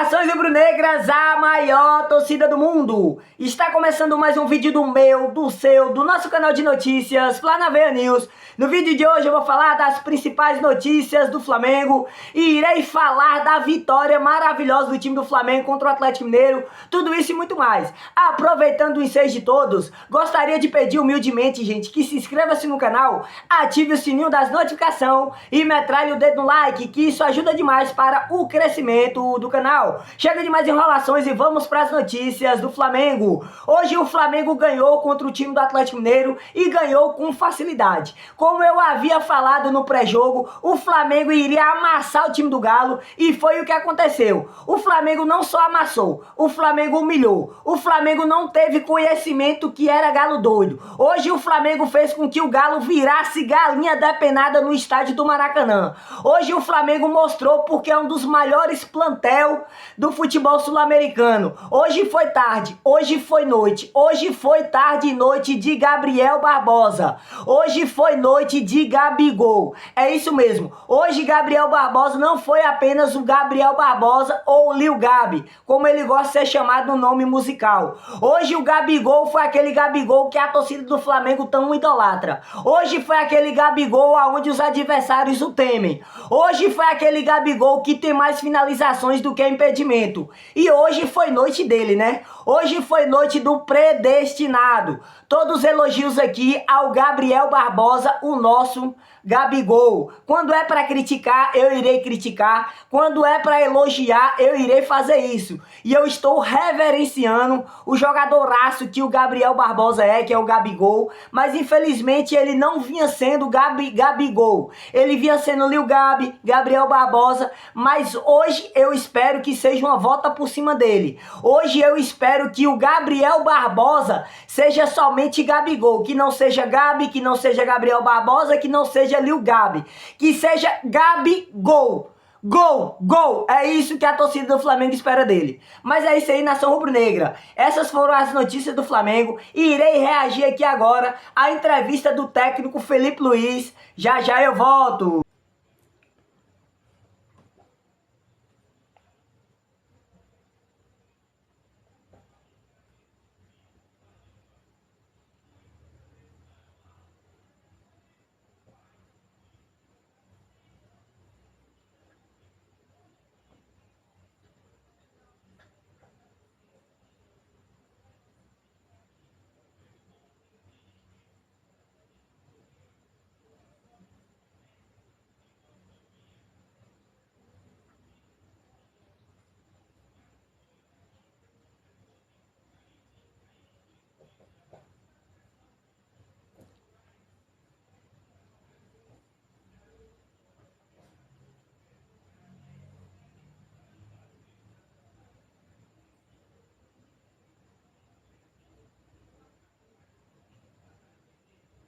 Saudações rubro-negras, a maior torcida do mundo! Está começando mais um vídeo do meu, do seu, do nosso canal de notícias, Fla na Veia News. No vídeo de hoje eu vou falar das principais notícias do Flamengo e irei falar da vitória maravilhosa do time do Flamengo contra o Atlético Mineiro, tudo isso e muito mais. Aproveitando o ensejo de todos, gostaria de pedir humildemente, gente, que se inscreva-se no canal, ative o sininho das notificações e metralhe o dedo no like, que isso ajuda demais para o crescimento do canal. Chega de mais enrolações e vamos para as notícias do Flamengo. Hoje o Flamengo ganhou contra o time do Atlético Mineiro e ganhou com facilidade. Como eu havia falado no pré-jogo, o Flamengo iria amassar o time do Galo e foi o que aconteceu. O Flamengo não só amassou, o Flamengo humilhou. O Flamengo não teve conhecimento que era Galo doido. Hoje o Flamengo fez com que o Galo virasse galinha depenada no estádio do Maracanã. Hoje o Flamengo mostrou porque é um dos maiores plantel do futebol sul-americano. Hoje foi tarde, hoje foi noite, hoje foi tarde e noite de Gabriel Barbosa. Hoje foi noite de Gabigol. É isso mesmo. Hoje Gabriel Barbosa não foi apenas o Gabriel Barbosa ou o Lil Gabi, como ele gosta de ser chamado no nome musical. Hoje o Gabigol foi aquele Gabigol que a torcida do Flamengo tão idolatra. Hoje foi aquele Gabigol aonde os adversários o temem. Hoje foi aquele Gabigol que tem mais finalizações do que impedimento. E hoje foi noite dele, né? Hoje foi noite do predestinado. Todos os elogios aqui ao Gabriel Barbosa, o nosso Gabigol. Quando é para criticar, eu irei criticar. Quando é para elogiar, eu irei fazer isso. E eu estou reverenciando o jogadoraço que o Gabriel Barbosa é, que é o Gabigol. Mas infelizmente ele não vinha sendo Gabigol. Ele vinha sendo Lil Gabi, Gabriel Barbosa. Mas hoje eu espero que seja uma volta por cima dele. Hoje eu espero que o Gabriel Barbosa seja somente Gabigol. Que não seja Gabi, que não seja Gabriel Barbosa, que não seja Lil Gabi, que seja Gabigol. Gol, gol, é isso que a torcida do Flamengo espera dele. Mas é isso aí, nação rubro-negra. Essas foram as notícias do Flamengo e irei reagir aqui agora à entrevista do técnico Felipe Luiz. Já já eu volto.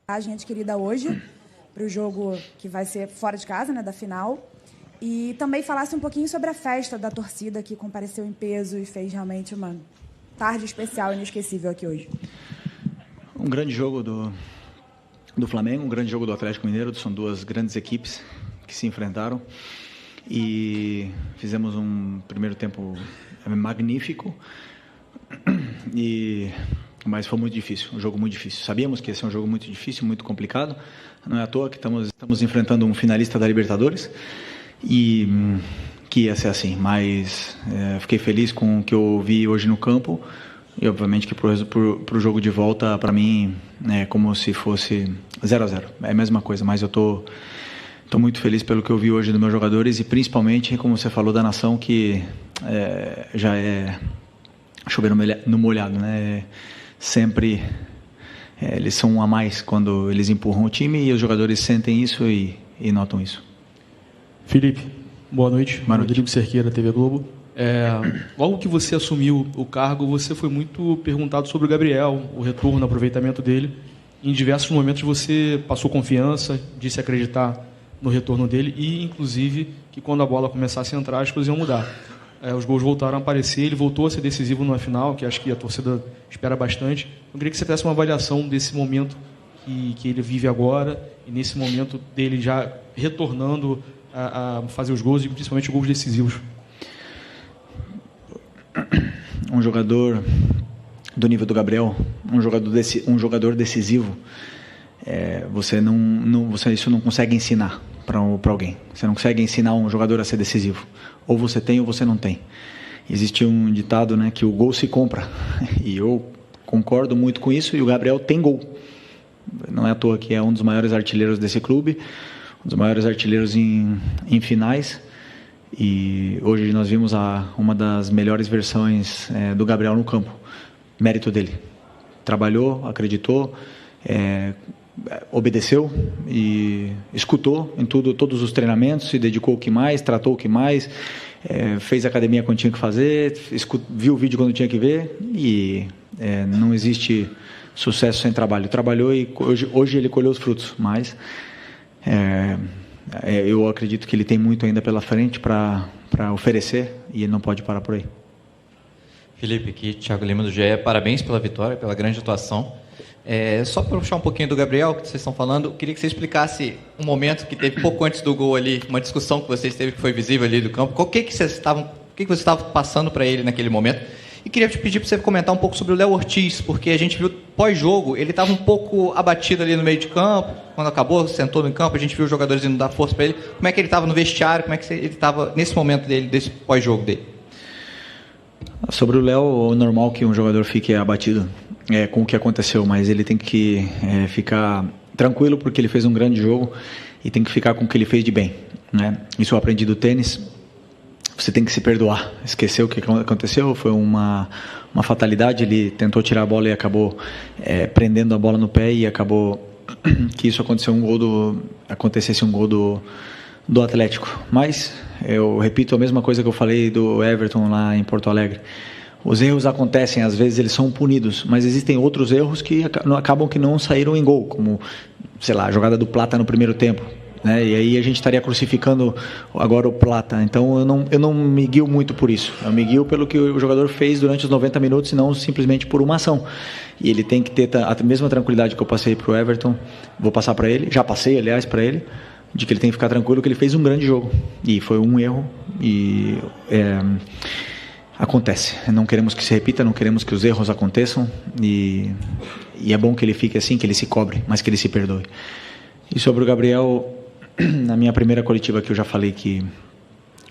A gente querida hoje, para o jogo que vai ser fora de casa, né, da final. E também falasse um pouquinho sobre a festa da torcida que compareceu em peso e fez realmente uma tarde especial, inesquecível aqui hoje. Um grande jogo do Flamengo, um grande jogo do Atlético Mineiro. São duas grandes equipes que se enfrentaram e fizemos um primeiro tempo magnífico. Mas foi muito difícil, um jogo muito difícil. Sabíamos que ia ser um jogo muito difícil, muito complicado. Não é à toa que estamos enfrentando um finalista da Libertadores e que ia ser assim. Mas fiquei feliz com o que eu vi hoje no campo e, obviamente, que pro jogo de volta, para mim, é como se fosse 0-0. É a mesma coisa, mas eu tô muito feliz pelo que eu vi hoje dos meus jogadores e, principalmente, como você falou, da nação, que já é chover no molhado, né? Sempre eles são um a mais quando eles empurram o time e os jogadores sentem isso e notam isso. Felipe, boa noite. Boa noite. Rodrigo Cerqueira, TV Globo. Logo que você assumiu o cargo, você foi muito perguntado sobre o Gabriel, o retorno, o aproveitamento dele. Em diversos momentos você passou confiança, disse acreditar no retorno dele e, inclusive, que quando a bola começasse a entrar, as coisas iam mudar. Os gols voltaram a aparecer, ele voltou a ser decisivo numa final, que acho que a torcida espera bastante. Eu queria que você fizesse uma avaliação desse momento que ele vive agora e nesse momento dele já retornando a fazer os gols e principalmente os gols decisivos. um jogador do nível do Gabriel, um jogador decisivo, isso não consegue ensinar para alguém. Você não consegue ensinar um jogador a ser decisivo. Ou você tem ou você não tem. Existe um ditado, né, que o gol se compra. E eu concordo muito com isso, e o Gabriel tem gol. Não é à toa que é um dos maiores artilheiros desse clube, um dos maiores artilheiros em finais. E hoje nós vimos uma das melhores versões do Gabriel no campo. Mérito dele. Trabalhou, acreditou, obedeceu e escutou em todos os treinamentos, se dedicou o que mais, tratou o que mais, fez academia quando tinha que fazer, viu o vídeo quando tinha que ver, e não existe sucesso sem trabalho. Trabalhou e hoje ele colheu os frutos, mas eu acredito que ele tem muito ainda pela frente para oferecer, e ele não pode parar por aí. Felipe, aqui, Thiago Lima do GE, parabéns pela vitória, pela grande atuação. Só para puxar um pouquinho do Gabriel, que vocês estão falando, eu queria que você explicasse um momento que teve pouco antes do gol ali, uma discussão que vocês teve que foi visível ali do campo. O que você estava passando para ele naquele momento? E queria te pedir para você comentar um pouco sobre o Léo Ortiz, porque a gente viu pós-jogo, ele estava um pouco abatido ali no meio de campo, quando acabou, sentou no campo, a gente viu os jogadores indo dar força para ele. Como é que ele estava no vestiário, como é que ele estava nesse momento dele, desse pós-jogo dele? Sobre o Léo, é normal que um jogador fique abatido com o que aconteceu, mas ele tem que ficar tranquilo, porque ele fez um grande jogo, e tem que ficar com o que ele fez de bem, né? Isso eu aprendi do tênis. Você tem que se perdoar. Esqueceu o que aconteceu, foi uma fatalidade. Ele tentou tirar a bola e acabou prendendo a bola no pé, e acabou que isso acontecesse um gol do Atlético. Mas eu repito a mesma coisa que eu falei do Everton lá em Porto Alegre. Os erros acontecem, às vezes eles são punidos, mas existem outros erros que acabam que não saíram em gol, como, sei lá, a jogada do Plata no primeiro tempo, né? E aí a gente estaria crucificando agora o Plata. Então eu não me guio muito por isso. Eu me guio pelo que o jogador fez durante os 90 minutos, e não simplesmente por uma ação. E ele tem que ter a mesma tranquilidade que eu passei para o Everton, vou passar para ele, já passei, aliás, para ele, de que ele tem que ficar tranquilo, que ele fez um grande jogo. E foi um erro, e acontece. Não queremos que se repita, não queremos que os erros aconteçam, e é bom que ele fique assim, que ele se cobre, mas que ele se perdoe. E sobre o Gabriel, na minha primeira coletiva aqui eu já falei que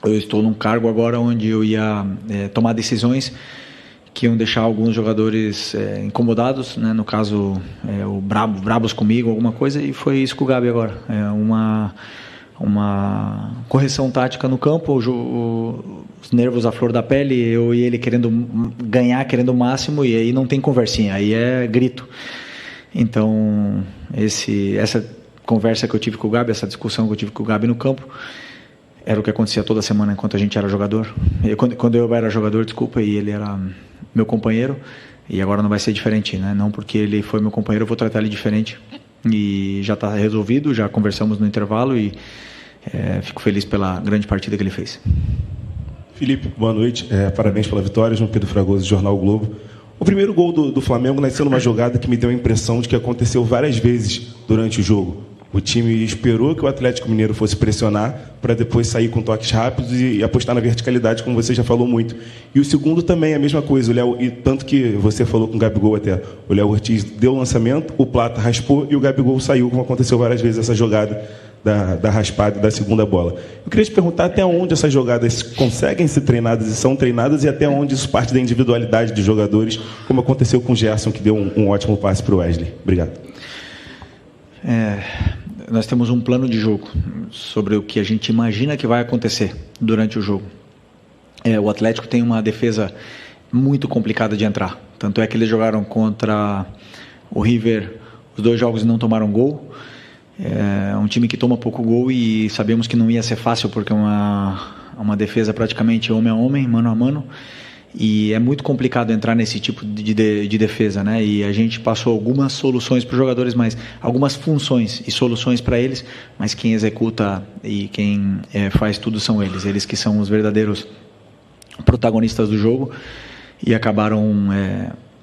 eu estou num cargo agora onde eu ia tomar decisões que iam deixar alguns jogadores incomodados, né? No caso, brabos comigo, alguma coisa, e foi isso com o Gabi agora. Uma correção tática no campo, os nervos à flor da pele, eu e ele querendo ganhar, querendo o máximo, e aí não tem conversinha, aí é grito. Então, essa conversa que eu tive com o Gabi, essa discussão que eu tive com o Gabi no campo, era o que acontecia toda semana enquanto a gente era jogador. Quando eu era jogador, e ele era meu companheiro, e agora não vai ser diferente, né? Não porque ele foi meu companheiro eu vou tratar ele diferente, e já está resolvido, já conversamos no intervalo, e fico feliz pela grande partida que ele fez. Felipe, boa noite, parabéns pela vitória. João Pedro Fragoso, Jornal o Globo. O primeiro gol do Flamengo nasceu numa jogada que me deu a impressão de que aconteceu várias vezes durante o jogo. O time esperou que o Atlético Mineiro fosse pressionar para depois sair com toques rápidos e apostar na verticalidade, como você já falou muito. E o segundo também é a mesma coisa. E tanto que você falou com o Gabigol até. O Léo Ortiz deu o lançamento, o Plata raspou e o Gabigol saiu, como aconteceu várias vezes essa jogada da raspada e da segunda bola. Eu queria te perguntar até onde essas jogadas conseguem ser treinadas e são treinadas, e até onde isso parte da individualidade dos jogadores, como aconteceu com o Gerson, que deu um ótimo passe para o Wesley. Obrigado. Nós temos um plano de jogo sobre o que a gente imagina que vai acontecer durante o jogo. O Atlético tem uma defesa muito complicada de entrar. Tanto é que eles jogaram contra o River os 2 jogos e não tomaram gol. É um time que toma pouco gol, e sabemos que não ia ser fácil, porque é uma defesa praticamente homem a homem, mano a mano. E é muito complicado entrar nesse tipo de defesa, né? E a gente passou algumas soluções para os jogadores, mas algumas funções e soluções para eles, mas quem executa e quem faz tudo são eles que são os verdadeiros protagonistas do jogo, e acabaram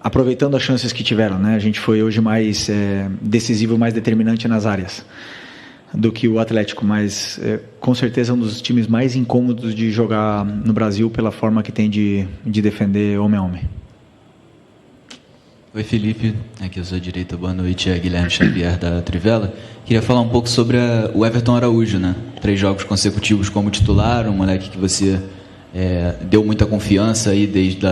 aproveitando as chances que tiveram, né? A gente foi hoje mais decisivo, mais determinante nas áreas do que o Atlético, mas com certeza é um dos times mais incômodos de jogar no Brasil pela forma que tem de defender homem a homem. Oi, Felipe. Aqui eu sou a direita. Boa noite. É Guilherme Xavier, da Trivela. Queria falar um pouco sobre o Everton Araújo, né? 3 jogos consecutivos como titular, um moleque que você deu muita confiança aí desde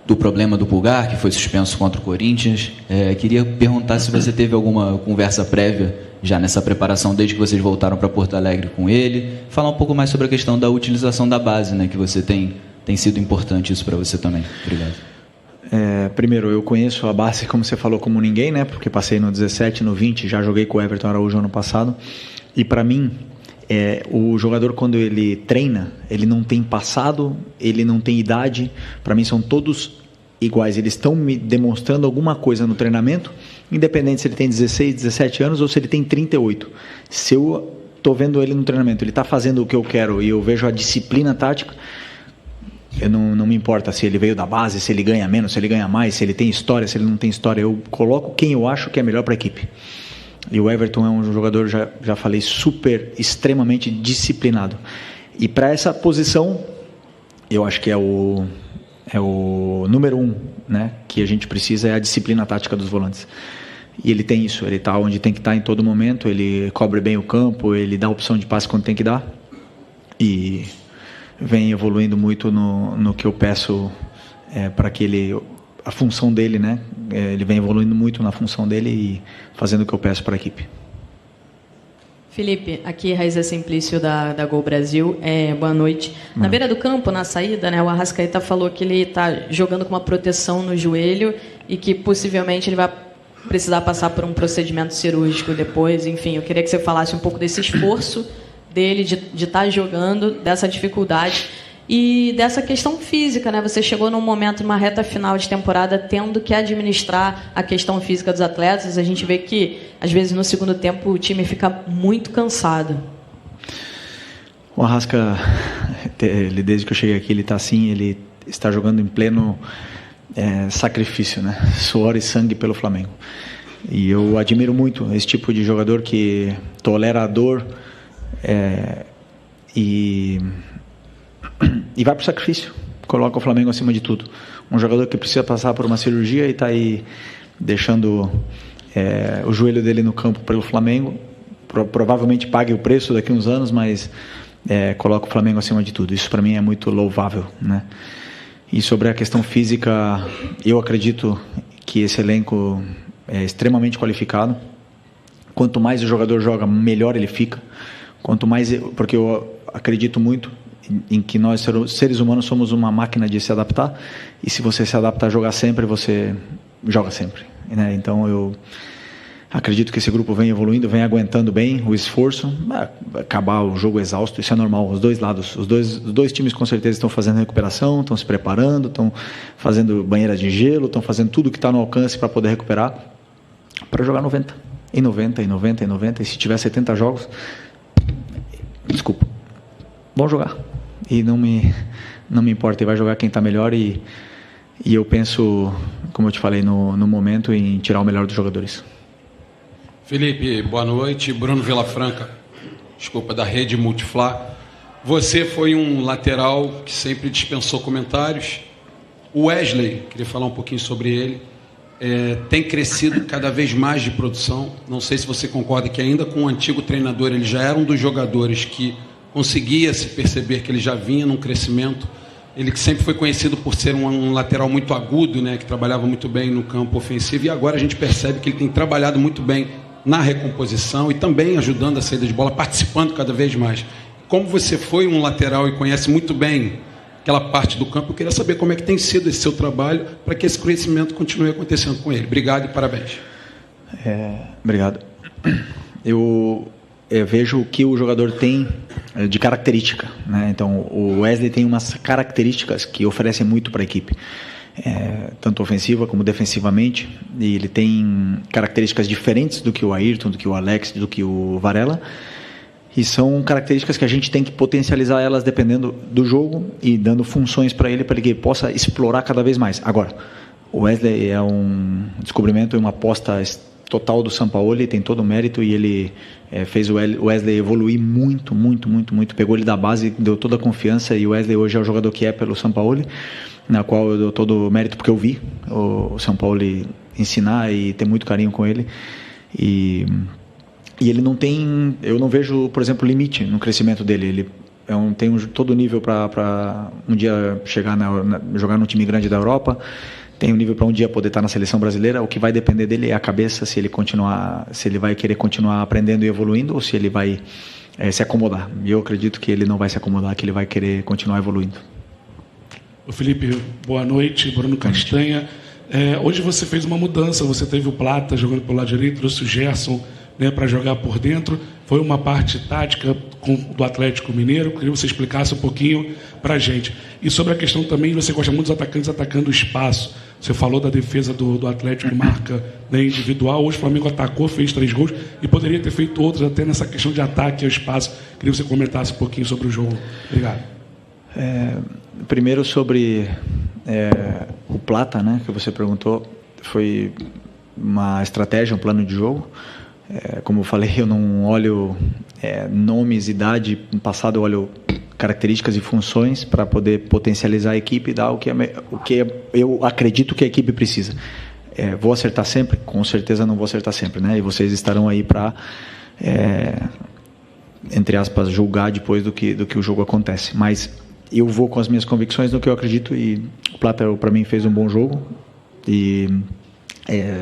do problema do pulgar, que foi suspenso contra o Corinthians. Queria perguntar se você teve alguma conversa prévia já nessa preparação, desde que vocês voltaram para Porto Alegre com ele. Falar um pouco mais sobre a questão da utilização da base, né? Que você tem sido importante isso para você também. Obrigado. Primeiro, eu conheço a base, como você falou, como ninguém, né? Porque passei no 17, no 20, já joguei com o Everton Araújo ano passado. E para mim, o jogador, quando ele treina, ele não tem passado, ele não tem idade. Para mim, são todos iguais. Eles estão me demonstrando alguma coisa no treinamento, independente se ele tem 16, 17 anos ou se ele tem 38. Se eu estou vendo ele no treinamento, ele está fazendo o que eu quero e eu vejo a disciplina tática, eu não me importa se ele veio da base, se ele ganha menos, se ele ganha mais, se ele tem história, se ele não tem história. Eu coloco quem eu acho que é melhor para a equipe. E o Everton é um jogador, já falei, extremamente disciplinado. E para essa posição, eu acho que é o número 1, né, que a gente precisa, é a disciplina tática dos volantes. E ele tem isso, ele está onde tem que estar em todo momento, ele cobre bem o campo, ele dá opção de passe quando tem que dar. E vem evoluindo muito no que eu peço para que a função dele, né? Ele vem evoluindo muito na função dele e fazendo o que eu peço para a equipe. Felipe, aqui Raíza Simplício da Gol Brasil. Boa noite. Na beira do campo, na saída, né, o Arrascaeta falou que ele está jogando com uma proteção no joelho e que possivelmente ele vai precisar passar por um procedimento cirúrgico depois. Enfim, eu queria que você falasse um pouco desse esforço dele de estar jogando, dessa dificuldade e dessa questão física, né? Você chegou num momento, numa reta final de temporada, tendo que administrar a questão física dos atletas. A gente vê que, às vezes, no segundo tempo, o time fica muito cansado. O Arrasca, ele, desde que eu cheguei aqui, ele está assim, ele está jogando em pleno sacrifício, né? Suor e sangue pelo Flamengo. E eu admiro muito esse tipo de jogador que tolera a dor, e vai para o sacrifício, coloca o Flamengo acima de tudo. Um jogador que precisa passar por uma cirurgia e está aí deixando o joelho dele no campo pelo Flamengo, provavelmente pague o preço daqui a uns anos, mas coloca o Flamengo acima de tudo. Isso para mim é muito louvável, né? E sobre a questão física, eu acredito que esse elenco é extremamente qualificado. Quanto mais o jogador joga, melhor ele fica. Quanto mais, porque eu acredito muito em que nós, seres humanos, somos uma máquina de se adaptar, e se você se adaptar a jogar sempre, você joga sempre, né? Então eu acredito que esse grupo vem evoluindo, vem aguentando bem o esforço. Acabar o jogo exausto, isso é normal, os dois lados, os dois times com certeza estão fazendo recuperação, estão se preparando, estão fazendo banheira de gelo, estão fazendo tudo que está no alcance para poder recuperar, para jogar 90, e 90, e 90, e 90, e se tiver 70 jogos, desculpa, vão jogar, e não me importa, e vai jogar quem está melhor, e eu penso, como eu te falei no momento, em tirar o melhor dos jogadores. Felipe, boa noite. Bruno Vilafranca, da Rede Multiflá. Você foi um lateral que sempre dispensou comentários. O Wesley, queria falar um pouquinho sobre ele, tem crescido cada vez mais de produção. Não sei se você concorda que ainda com o antigo treinador ele já era um dos jogadores que conseguia se perceber que ele já vinha num crescimento. Ele que sempre foi conhecido por ser um lateral muito agudo, né, que trabalhava muito bem no campo ofensivo, e agora a gente percebe que ele tem trabalhado muito bem na recomposição e também ajudando a saída de bola, participando cada vez mais. Como você foi um lateral e conhece muito bem aquela parte do campo, eu queria saber como é que tem sido esse seu trabalho para que esse crescimento continue acontecendo com ele. Obrigado e parabéns. Obrigado. Eu vejo o que o jogador tem de característica, né? Então, o Wesley tem umas características que oferecem muito para a equipe, tanto ofensiva como defensivamente, e ele tem características diferentes do que o Ayrton, do que o Alex, do que o Varela, e são características que a gente tem que potencializar elas dependendo do jogo e dando funções para ele que ele possa explorar cada vez mais. Agora, o Wesley é um descobrimento e uma aposta total do Sampaoli, tem todo o mérito, e ele fez o Wesley evoluir muito, pegou ele da base, deu toda a confiança, e o Wesley hoje é o jogador que é pelo Sampaoli, na qual eu dou todo o mérito porque eu vi o São Paulo ensinar e ter muito carinho com ele. E ele não tem, eu não vejo, por exemplo, limite no crescimento dele. Ele tem todo o nível para um dia chegar jogar num time grande da Europa, tem um nível para um dia poder estar na seleção brasileira. O que vai depender dele é a cabeça, se ele vai querer continuar aprendendo e evoluindo ou se ele vai se acomodar. E eu acredito que ele não vai se acomodar, que ele vai querer continuar evoluindo. Ô Felipe, boa noite. Bruno Castanha. Hoje você fez uma mudança, você teve o Plata jogando pelo lado direito, trouxe o Gerson, né, para jogar por dentro. Foi uma parte tática do Atlético Mineiro. Queria que você explicasse um pouquinho para a gente. E sobre a questão também, você gosta muito dos atacantes atacando o espaço. Você falou da defesa do Atlético, marca, né, individual. Hoje o Flamengo atacou, fez 3 gols e poderia ter feito outros até nessa questão de ataque ao espaço. Queria que você comentasse um pouquinho sobre o jogo. Obrigado. Primeiro sobre o Plata, né, que você perguntou. Foi uma estratégia, um plano de jogo. Como eu falei, eu não olho nomes, idade. No passado eu olho características e funções para poder potencializar a equipe e dar o que eu acredito que a equipe precisa. Vou acertar sempre? Com certeza não vou acertar sempre, né? E vocês estarão aí para, entre aspas, julgar depois do que o jogo acontece. Mas eu vou com as minhas convicções no que eu acredito, e o Plata, para mim, fez um bom jogo e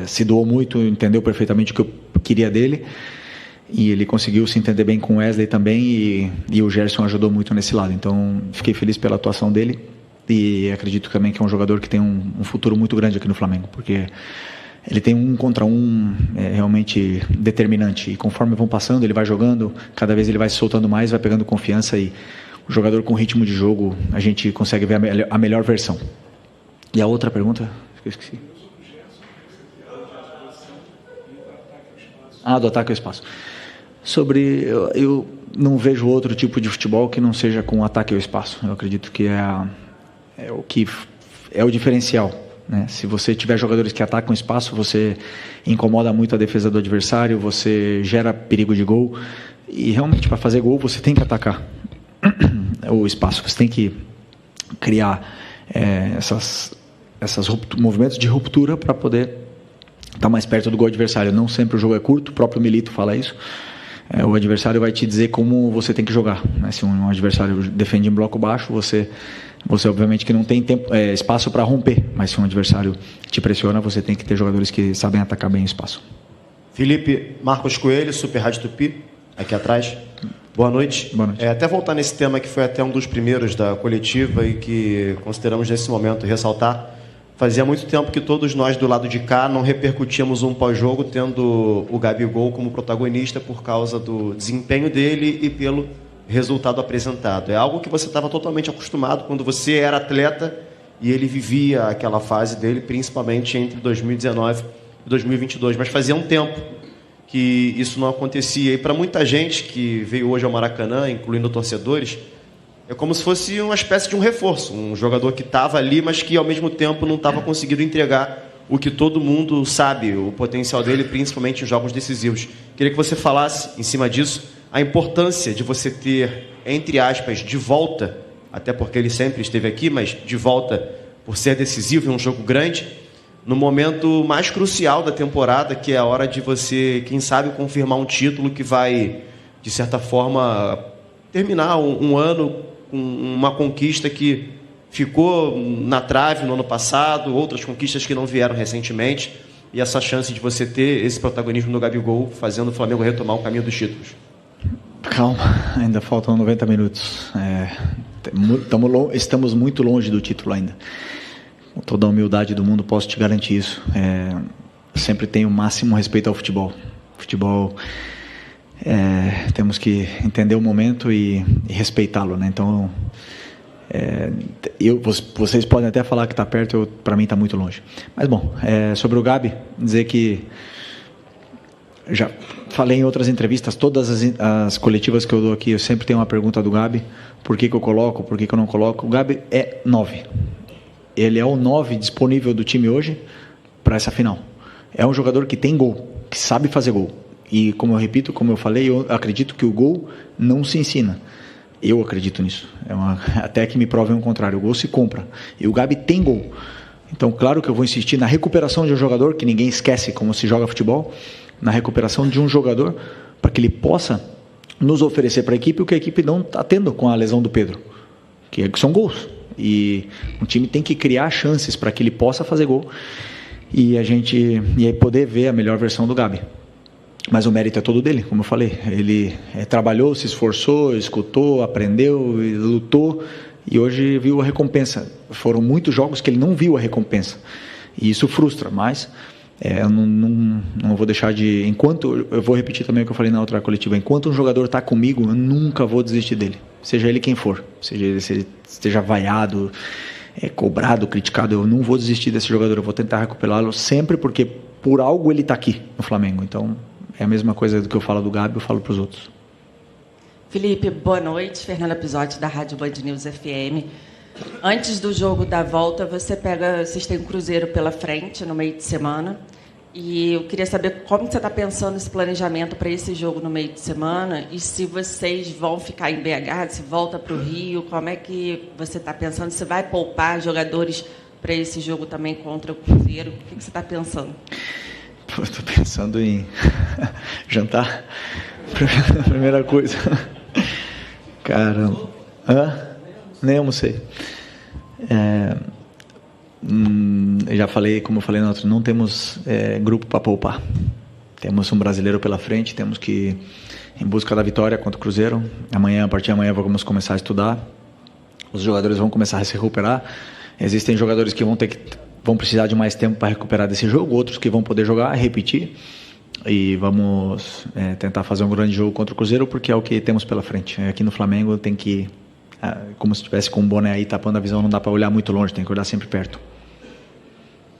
se doou muito, entendeu perfeitamente o que eu queria dele, e ele conseguiu se entender bem com o Wesley também, e o Gerson ajudou muito nesse lado. Então fiquei feliz pela atuação dele e acredito também que é um jogador que tem um futuro muito grande aqui no Flamengo, porque ele tem 1 contra 1 realmente determinante, e conforme vão passando, ele vai jogando, cada vez ele vai se soltando mais, vai pegando confiança, e o jogador com ritmo de jogo, a gente consegue ver a melhor versão. E a outra pergunta? Eu esqueci. Do ataque ao espaço. Eu não vejo outro tipo de futebol que não seja com ataque ao espaço. Eu acredito que é o diferencial, né? Se você tiver jogadores que atacam o espaço, você incomoda muito a defesa do adversário, você gera perigo de gol, e realmente para fazer gol você tem que atacar o espaço, você tem que criar esses movimentos de ruptura para poder estar mais perto do gol adversário. Não sempre o jogo é curto, o próprio Milito fala isso. O adversário vai te dizer como você tem que jogar, né? Se um adversário defende em bloco baixo, você obviamente que não tem espaço para romper, mas se um adversário te pressiona, você tem que ter jogadores que sabem atacar bem o espaço. Felipe, Marcos Coelho, Super Rádio Tupi, aqui atrás. Boa noite. Boa noite. Até voltar nesse tema que foi até um dos primeiros da coletiva e que consideramos nesse momento ressaltar. Fazia muito tempo que todos nós do lado de cá não repercutíamos um pós-jogo tendo o Gabigol como protagonista por causa do desempenho dele e pelo resultado apresentado. É algo que você estava totalmente acostumado quando você era atleta e ele vivia aquela fase dele, principalmente entre 2019 e 2022. Mas fazia um tempo que isso não acontecia. E para muita gente que veio hoje ao Maracanã, incluindo torcedores, é como se fosse uma espécie de um reforço, um jogador que estava ali, mas que ao mesmo tempo não estava conseguindo entregar o que todo mundo sabe, o potencial dele, principalmente em jogos decisivos. Queria que você falasse, em cima disso, a importância de você ter, entre aspas, de volta, até porque ele sempre esteve aqui, mas de volta por ser decisivo em um jogo grande, no momento mais crucial da temporada, que é a hora de você, quem sabe, confirmar um título que vai, de certa forma, terminar um ano com uma conquista que ficou na trave no ano passado, outras conquistas que não vieram recentemente, e essa chance de você ter esse protagonismo no Gabigol, fazendo o Flamengo retomar o caminho dos títulos. Calma, ainda faltam 90 minutos. Estamos muito longe do título ainda. Com toda a humildade do mundo, posso te garantir isso. Sempre tenho o máximo respeito ao futebol. Futebol... temos que entender o momento e respeitá-lo, né? Então, vocês podem até falar que está perto, para mim está muito longe. Mas bom, sobre o Gabi, dizer que já falei em outras entrevistas, todas as coletivas que eu dou aqui, eu sempre tenho uma pergunta do Gabi: por que eu coloco, por que eu não coloco? O Gabi é 9. Ele é o 9 disponível do time hoje para essa final. É um jogador que tem gol, que sabe fazer gol. E como eu repito, como eu falei, eu acredito que o gol não se ensina. Eu acredito nisso. Até que me provem o contrário. O gol se compra. E o Gabi tem gol. Então, claro que eu vou insistir na recuperação de um jogador, que ninguém esquece como se joga futebol, na recuperação de um jogador, para que ele possa nos oferecer para a equipe o que a equipe não está tendo com a lesão do Pedro, que são gols. E o time tem que criar chances para que ele possa fazer gol e aí poder ver a melhor versão do Gabi. Mas o mérito é todo dele, como eu falei. Ele trabalhou, se esforçou, escutou, aprendeu, lutou e hoje viu a recompensa. Foram muitos jogos que ele não viu a recompensa e isso frustra, mas eu não vou deixar de... Eu vou repetir também o que eu falei na outra coletiva. Enquanto um jogador está comigo, eu nunca vou desistir dele. Seja ele quem for. Seja ele esteja vaiado, cobrado, criticado. Eu não vou desistir desse jogador. Eu vou tentar recuperá-lo sempre, porque por algo ele está aqui no Flamengo. Então, é a mesma coisa do que eu falo do Gabi, eu falo para os outros. Felipe, boa noite. Fernanda Pisotti, da Rádio Band News FM. Antes do jogo da volta, vocês têm um Cruzeiro pela frente no meio de semana. E eu queria saber como você está pensando esse planejamento para esse jogo no meio de semana e se vocês vão ficar em BH, se volta para o Rio, como é que você está pensando? Você vai poupar jogadores para esse jogo também contra o Cruzeiro? O que você está pensando? Estou pensando em jantar. Primeira coisa. Caramba. Nem almocei. Já falei, como eu falei na outra, não temos grupo para poupar. Temos um brasileiro pela frente, temos que ir em busca da vitória contra o Cruzeiro. A partir de amanhã vamos começar a estudar. Os jogadores vão começar a se recuperar. Existem jogadores que vão precisar de mais tempo para recuperar desse jogo, outros que vão poder jogar, repetir. E vamos tentar fazer um grande jogo contra o Cruzeiro, porque é o que temos pela frente. Aqui no Flamengo tem que, como se estivesse com um boné aí tapando a visão, não dá para olhar muito longe, tem que olhar sempre perto.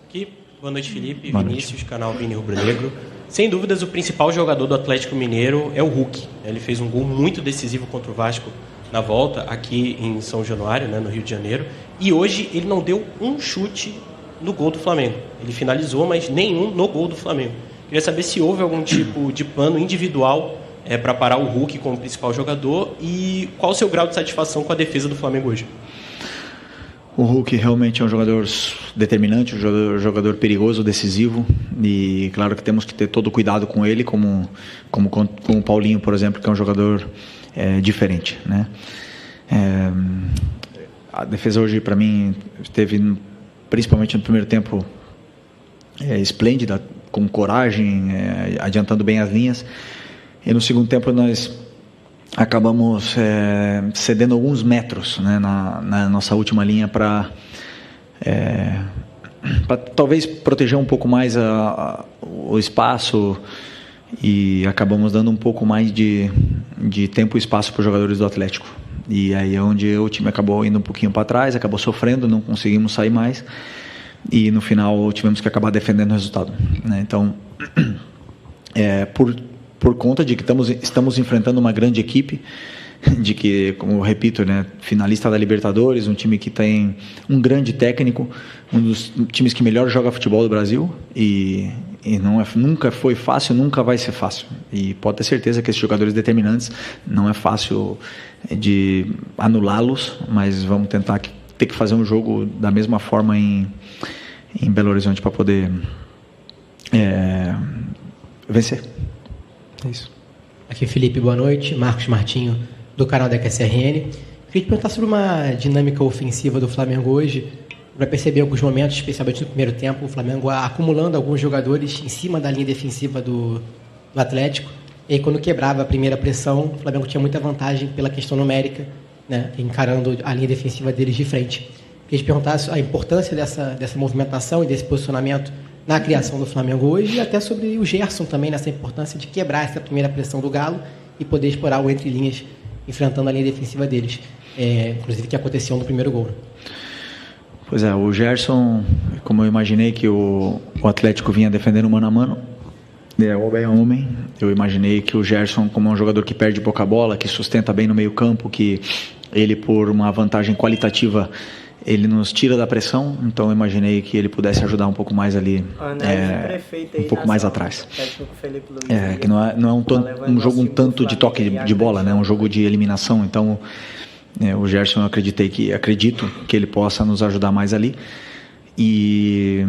Aqui, boa noite, Felipe. Boa Vinícius, noite. canal Vini Rubro Negro. Sem dúvidas, o principal jogador do Atlético Mineiro é o Hulk. Ele fez um gol muito decisivo contra o Vasco na volta, aqui em São Januário, no Rio de Janeiro. E hoje ele não deu um chute no gol do Flamengo. Ele finalizou, mas nenhum no gol do Flamengo. Queria saber se houve algum tipo de plano individual para parar o Hulk como principal jogador e qual o seu grau de satisfação com a defesa do Flamengo hoje. O Hulk realmente é um jogador determinante, um jogador perigoso, decisivo, e claro que temos que ter todo o cuidado com ele, como com o Paulinho, por exemplo, que é um jogador diferente, né? A defesa hoje, para mim, esteve, principalmente no primeiro tempo, esplêndida, com coragem, adiantando bem as linhas, e no segundo tempo nós acabamos cedendo alguns metros, né, na nossa última linha para talvez proteger um pouco mais o espaço, e acabamos dando um pouco mais de tempo e espaço para os jogadores do Atlético. E aí é onde o time acabou indo um pouquinho para trás, acabou sofrendo, não conseguimos sair mais, e no final tivemos que acabar defendendo o resultado, né? Então, por conta de que estamos enfrentando uma grande equipe, de que, como eu repito, né, finalista da Libertadores, um time que tem um grande técnico, um dos times que melhor joga futebol do Brasil, e nunca foi fácil, nunca vai ser fácil. E pode ter certeza que esses jogadores determinantes não é fácil de anulá-los, mas vamos tentar ter que fazer um jogo da mesma forma em Belo Horizonte para poder vencer. É isso. Aqui Felipe, boa noite. Marcos Martinho, do canal da QSRN. Queria te perguntar sobre uma dinâmica ofensiva do Flamengo hoje. Para perceber alguns momentos, especialmente no primeiro tempo, o Flamengo acumulando alguns jogadores em cima da linha defensiva do Atlético. E aí, quando quebrava a primeira pressão, o Flamengo tinha muita vantagem pela questão numérica, né, encarando a linha defensiva deles de frente. Queria te perguntar a importância dessa movimentação e desse posicionamento na criação do Flamengo hoje, e até sobre o Gerson também, nessa importância de quebrar essa primeira pressão do Galo e poder explorar o entre linhas, enfrentando a linha defensiva deles, inclusive que aconteceu no primeiro gol. Pois é, o Gerson, como eu imaginei que o Atlético vinha defendendo mano a mano, homem a homem, eu imaginei que o Gerson, como um jogador que perde pouca bola, que sustenta bem no meio campo, que ele, por uma vantagem qualitativa, ele nos tira da pressão, então eu imaginei que ele pudesse ajudar um pouco mais ali, um pouco mais atrás. Que não é um jogo um tanto de toque de bola, né? Um jogo de eliminação, então o Gerson eu acredito que ele possa nos ajudar mais ali. E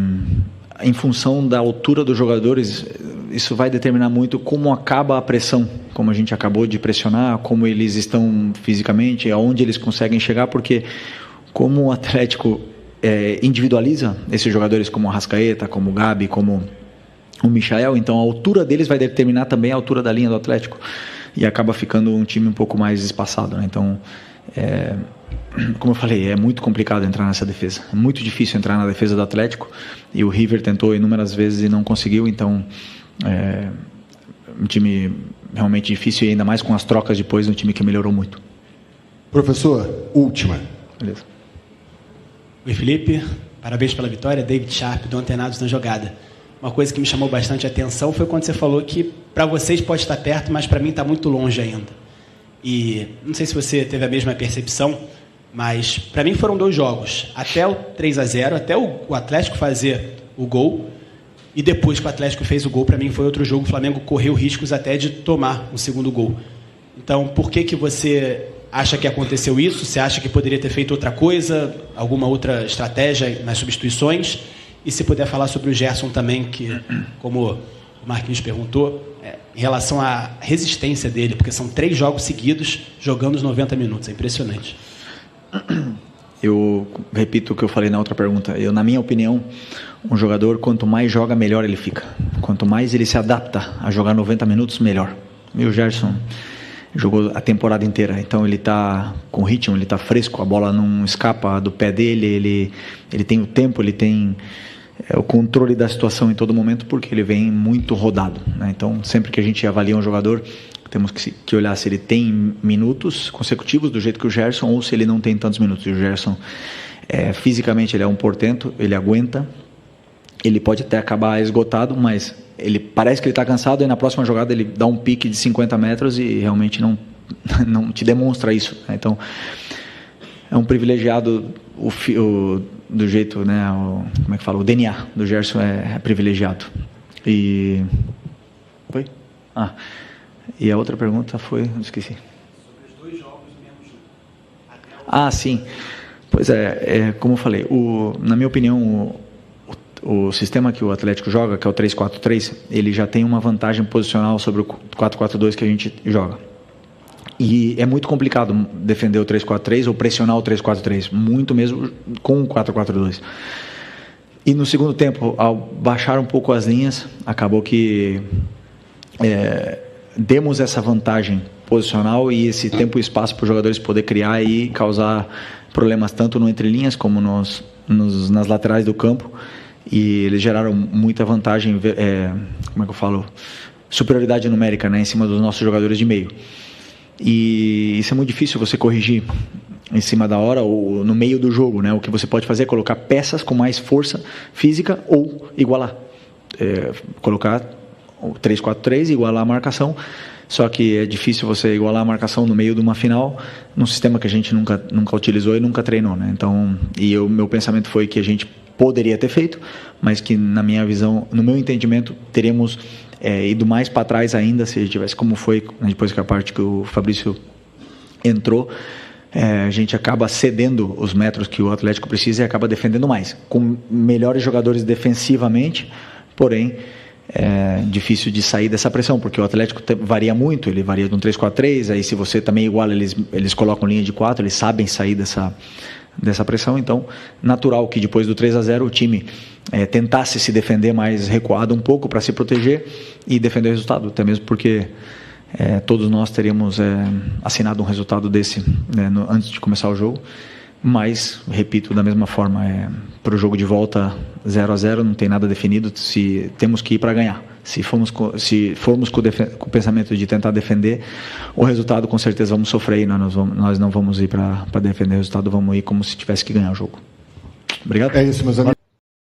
em função da altura dos jogadores, isso vai determinar muito como acaba a pressão, como a gente acabou de pressionar, como eles estão fisicamente, aonde eles conseguem chegar, porque como o Atlético individualiza esses jogadores como o Arrascaeta, como o Gabi, como o Michael, então a altura deles vai determinar também a altura da linha do Atlético e acaba ficando um time um pouco mais espaçado, né? Então, como eu falei, é muito complicado entrar nessa defesa, é muito difícil entrar na defesa do Atlético e o River tentou inúmeras vezes e não conseguiu, então um time realmente difícil e ainda mais com as trocas depois, um time que melhorou muito. Professor, última. Beleza. Oi, Felipe, parabéns pela vitória. David Sharp, do Antenados na Jogada. Uma coisa que me chamou bastante a atenção foi quando você falou que para vocês pode estar perto, mas para mim está muito longe ainda. E não sei se você teve a mesma percepção, mas para mim foram 2 jogos. Até o 3-0, até o Atlético fazer o gol, e depois que o Atlético fez o gol, para mim foi outro jogo. O Flamengo correu riscos até de tomar o segundo gol. Então, por que você acha que aconteceu isso? Você acha que poderia ter feito outra coisa, alguma outra estratégia nas substituições? E se puder falar sobre o Gerson também, que, como o Marquinhos perguntou, em relação à resistência dele, porque são 3 jogos seguidos jogando os 90 minutos, é impressionante. Eu repito o que eu falei na outra pergunta. Na minha opinião, um jogador, quanto mais joga, melhor ele fica. Quanto mais ele se adapta a jogar 90 minutos, melhor. E o Gerson jogou a temporada inteira, então ele está com ritmo, ele está fresco, a bola não escapa do pé dele, ele tem o tempo, ele tem o controle da situação em todo momento, porque ele vem muito rodado, né? Então, sempre que a gente avalia um jogador, temos que olhar se ele tem minutos consecutivos do jeito que o Gerson, ou se ele não tem tantos minutos. E o Gerson, fisicamente, ele é um portento, ele aguenta, ele pode até acabar esgotado, mas ele parece que ele está cansado e na próxima jogada ele dá um pique de 50 metros e realmente não te demonstra isso, né? Então, é um privilegiado do jeito, né? Como é que fala? O DNA do Gerson é privilegiado. E... Foi? E a outra pergunta foi... Esqueci. Sobre os 2 jogos do mesmo jogo. Sim. Pois como eu falei, na minha opinião, o sistema que o Atlético joga, que é o 3-4-3, ele já tem uma vantagem posicional sobre o 4-4-2 que a gente joga. E é muito complicado defender o 3-4-3 ou pressionar o 3-4-3, muito mesmo com o 4-4-2. E no segundo tempo, ao baixar um pouco as linhas, acabou que demos essa vantagem posicional e esse tempo e espaço para os jogadores poder criar e causar problemas tanto no entrelinhas como nas laterais do campo. E eles geraram muita vantagem, como é que eu falo? Superioridade numérica, né, em cima dos nossos jogadores de meio. E isso é muito difícil você corrigir em cima da hora ou no meio do jogo, né? O que você pode fazer é colocar peças com mais força física ou igualar. Colocar o 3-4-3 e igualar a marcação. Só que é difícil você igualar a marcação no meio de uma final num sistema que a gente nunca utilizou e nunca treinou, né? Então, o meu pensamento foi que a gente poderia ter feito, mas que na minha visão, no meu entendimento, teríamos ido mais para trás ainda se a gente tivesse, como foi depois que a parte que o Fabrício entrou, a gente acaba cedendo os metros que o Atlético precisa e acaba defendendo mais, com melhores jogadores defensivamente, porém é difícil de sair dessa pressão, porque o Atlético varia muito, ele varia de um 3-4-3, aí se você também iguala, eles colocam linha de 4, eles sabem sair dessa pressão, então natural que depois do 3-0 o time tentasse se defender mais recuado um pouco para se proteger e defender o resultado, até mesmo porque todos nós teríamos assinado um resultado desse, né, antes de começar o jogo, mas, repito, da mesma forma, para o jogo de volta 0-0 não tem nada definido, se temos que ir para ganhar. Se formos com o pensamento de tentar defender o resultado, com certeza vamos sofrer e nós não vamos ir para defender o resultado, vamos ir como se tivesse que ganhar o jogo. Obrigado. É isso, meus amigos.